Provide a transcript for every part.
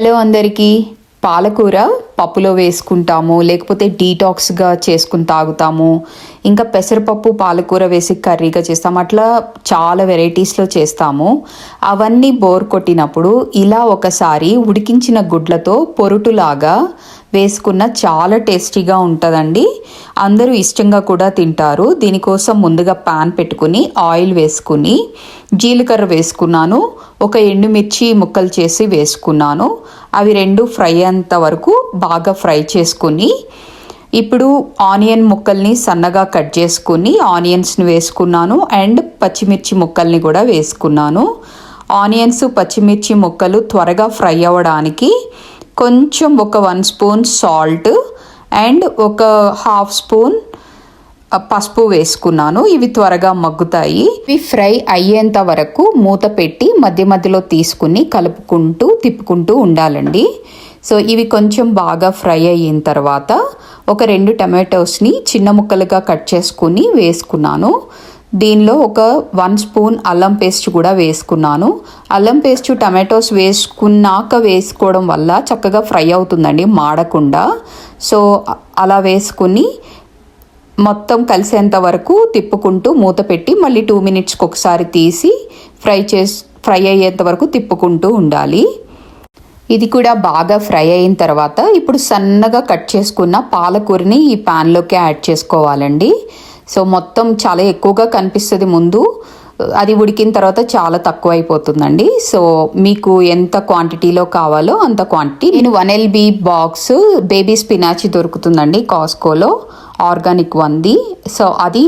Hello అందరికీ. పాలకూర పప్పులో వేసుకుంటాము, లేకపోతే డీటాక్స్గా చేసుకుని తాగుతాము. ఇంకా పెసరపప్పు పాలకూర వేసి కర్రీగా చేస్తాము. అట్లా చాలా వెరైటీస్లో చేస్తాము. అవన్నీ బోర్ కొట్టినప్పుడు ఇలా ఒకసారి ఉడికించిన గుడ్లతో పొరుటులాగా వేసుకున్న చాలా టేస్టీగా ఉంటుందండి. అందరూ ఇష్టంగా కూడా తింటారు. దీనికోసం ముందుగా పాన్ పెట్టుకుని ఆయిల్ వేసుకుని జీలకర్ర వేసుకున్నాను, ఒక ఎండుమిర్చి ముక్కలు చేసి వేసుకున్నాను. అవి రెండు ఫ్రై అయ్యేంత వరకు బాగా ఫ్రై చేసుకుని ఇప్పుడు ఆనియన్ ముక్కల్ని సన్నగా కట్ చేసుకుని ఆనియన్స్ని వేసుకున్నాను అండ్ పచ్చిమిర్చి ముక్కల్ని కూడా వేసుకున్నాను. ఆనియన్స్ పచ్చిమిర్చి ముక్కలు త్వరగా ఫ్రై అవ్వడానికి కొంచెం ఒక 1 స్పూన్ సాల్ట్ అండ్ ఒక 1/2 స్పూన్ పసుపు వేసుకున్నాను. ఇవి త్వరగా మగ్గుతాయి. ఇవి ఫ్రై అయ్యేంత వరకు మూత పెట్టి మధ్య మధ్యలో తీసుకుని కలుపుకుంటూ తిప్పుకుంటూ ఉండాలండి. సో ఇవి కొంచెం బాగా ఫ్రై అయిన తర్వాత ఒక 2 టమాటోస్ని చిన్న ముక్కలుగా కట్ చేసుకుని వేసుకున్నాను. దీనిలో ఒక 1 స్పూన్ అల్లం పేస్ట్ కూడా వేసుకున్నాను. అల్లం పేస్ట్ టమాటోస్ వేసుకున్నాక వేసుకోవడం వల్ల చక్కగా ఫ్రై అవుతుందండి, మాడకుండా. సో అలా వేసుకుని మొత్తం కలిసేంత వరకు తిప్పుకుంటూ మూత పెట్టి మళ్ళీ 2 మినిట్స్కి ఒకసారి తీసి ఫ్రై అయ్యేంత వరకు తిప్పుకుంటూ ఉండాలి. ఇది కూడా బాగా ఫ్రై అయిన తర్వాత ఇప్పుడు సన్నగా కట్ చేసుకున్న పాలకూరని ఈ ప్యాన్లోకి యాడ్ చేసుకోవాలండి. సో మొత్తం చాలా ఎక్కువగా కనిపిస్తుంది ముందు, అది ఉడికిన తర్వాత చాలా తక్కువ అయిపోతుందండి. సో మీకు ఎంత క్వాంటిటీలో కావాలో అంత క్వాంటిటీ. నేను 1 LB బాక్స్ బేబీ స్పినాచ్ దొరుకుతుందండి కాస్కోలో, ఆర్గానిక్ 1ది. సో అది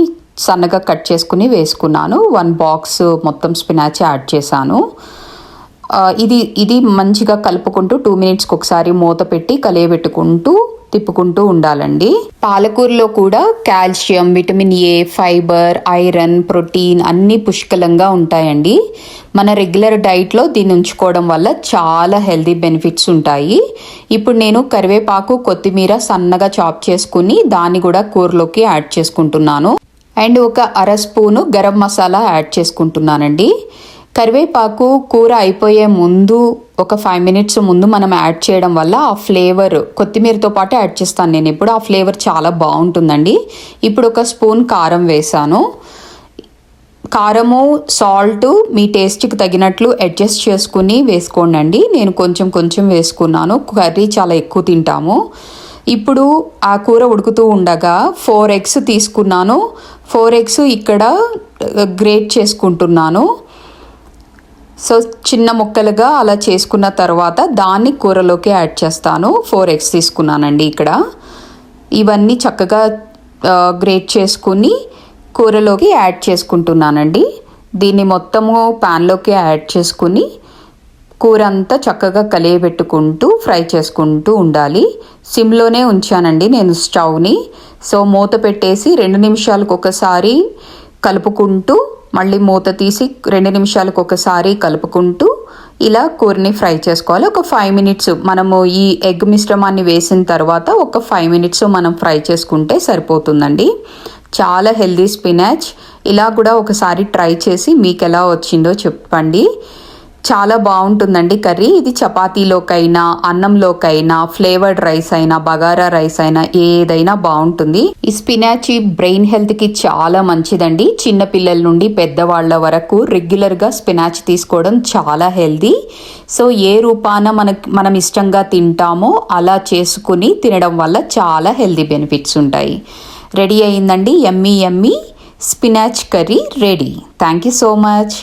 సన్నగా కట్ చేసుకుని వేసుకున్నాను. 1 బాక్స్ మొత్తం స్పినాచ్ యాడ్ చేశాను. ఇది మంచిగా కలుపుకుంటూ 2 మినిట్స్కి ఒకసారి మూత పెట్టి కలియబెట్టుకుంటూ తిప్పుకుంటూ ఉండాలండి. పాలకూరలో కూడా calcium, vitamin A, fibre, iron, protein అన్నీ పుష్కలంగా ఉంటాయండి. మన రెగ్యులర్ డైట్లో దీన్ని ఉంచుకోవడం వల్ల చాలా హెల్తీ బెనిఫిట్స్ ఉంటాయి. ఇప్పుడు నేను కరివేపాకు, కొత్తిమీర సన్నగా చాప్ చేసుకుని దాన్ని కూడా కూరలోకి యాడ్ చేసుకుంటున్నాను. అండ్ ఒక 1/2 స్పూను గరం మసాలా యాడ్ చేసుకుంటున్నానండి. కరివేపాకు కూర అయిపోయే ముందు ఒక 5 మినిట్స్ ముందు మనం యాడ్ చేయడం వల్ల ఆ ఫ్లేవర్, కొత్తిమీరతో పాటు యాడ్ చేస్తాను నేను ఇప్పుడు, ఆ ఫ్లేవర్ చాలా బాగుంటుందండి. ఇప్పుడు ఒక స్పూన్ కారం వేసాను. కారము, సాల్ట్ మీ టేస్ట్కి తగినట్లు అడ్జస్ట్ చేసుకుని వేసుకోండి. నేను కొంచెం వేసుకున్నాను, కర్రీ చాలా ఎక్కువ తింటాము. ఇప్పుడు ఆ కూర ఉడుకుతూ ఉండగా 4 ఎగ్స్ తీసుకున్నాను. 4 ఎగ్స్ ఇక్కడ గ్రేట్ చేసుకుంటున్నాను. సో చిన్న ముక్కలుగా అలా చేసుకున్న తర్వాత దాన్ని కూరలోకి యాడ్ చేస్తాను. 4 ఎగ్స్ తీసుకున్నానండి ఇక్కడ. ఇవన్నీ చక్కగా గ్రేట్ చేసుకుని కూరలోకి యాడ్ చేసుకుంటున్నానండి. దీన్ని మొత్తము ప్యాన్లోకి యాడ్ చేసుకుని కూర అంతా చక్కగా కలియబెట్టుకుంటూ ఫ్రై చేసుకుంటూ ఉండాలి. సిమ్లోనే ఉంచానండి నేను స్టవ్ని. సో మూత పెట్టేసి 2 నిమిషాలకు ఒకసారి కలుపుకుంటూ మళ్ళీ మూత తీసి 2 నిమిషాలకు ఒకసారి కలుపుకుంటూ ఇలా కూరని ఫ్రై చేసుకోవాలి. ఒక 5 మినిట్స్ మనము ఈ ఎగ్ మిశ్రమాన్ని వేసిన తర్వాత ఒక 5 మినిట్స్ మనం ఫ్రై చేసుకుంటే సరిపోతుందండి. చాలా హెల్దీ స్పినాచ్. ఇలా కూడా ఒకసారి ట్రై చేసి మీకు ఎలా వచ్చిందో చెప్పండి. చాలా బాగుంటుందండి కర్రీ. ఇది చపాతీలోకైనా, అన్నంలోకైనా, ఫ్లేవర్డ్ రైస్ అయినా, బగారా రైస్ అయినా ఏదైనా బాగుంటుంది. ఈ స్పినాచ్ బ్రెయిన్ హెల్త్కి చాలా మంచిదండి. చిన్నపిల్లల నుండి పెద్దవాళ్ళ వరకు రెగ్యులర్గా స్పినాచ్ తీసుకోవడం చాలా హెల్దీ. సో ఏ రూపాన మనం ఇష్టంగా తింటామో అలా చేసుకుని తినడం వల్ల చాలా హెల్దీ బెనిఫిట్స్ ఉంటాయి. రెడీ అయిందండి yummy spinach curry ready. Thank you so much.